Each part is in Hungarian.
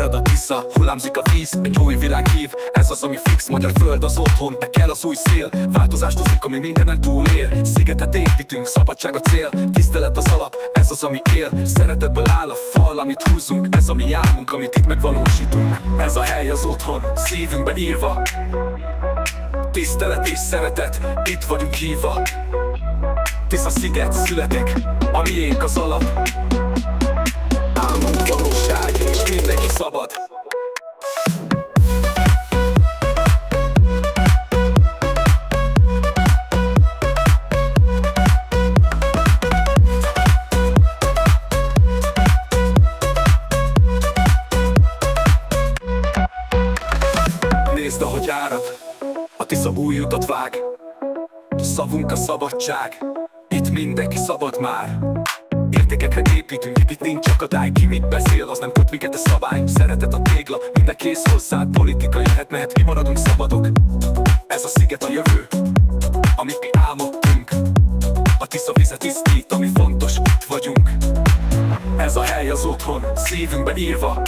Árad a Tisza, hullámzik a víz, egy új világ hív. Ez az, ami fix, magyar föld az otthon, meg kell az új szél. Változást hozunk, ami mindenen túlér. Szigetet építünk, szabadság a cél. Tisztelet az alap, ez az, ami él. Szeretetből áll a fal, amit húzunk. Ez a mi álmunk, amit itt megvalósítunk. Ez a hely az otthon, szívünkben írva. Tisztelet és szeretet, itt vagyunk hívva. Tisza-sziget születik, a miénk az alap. Álmunk valóság, és mindenki szabad. Nézd, ahogy árad, a Tisza új utat vág. Szavunk a szabadság, itt mindenki szabad már. Értékekre építünk, itt nincs akadály. Ki mit beszél, az nem köt minket a szabály. Szeretet a tégla, minden kész hozzád. Politika jöhet, mehet, mi maradunk szabadok. Ez a sziget a jövő, amit mi álmodtunk. A Tisza vize tisztít, ami fontos, itt vagyunk. Ez a hely az otthon, szívünkben írva.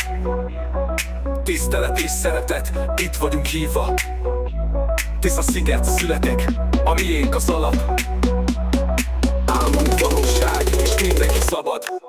Tisztelet és szeretet, itt vagyunk hívva. Tisza-sziget születik, a miénk az alap. Álmunk valóság, és mindenki szabad.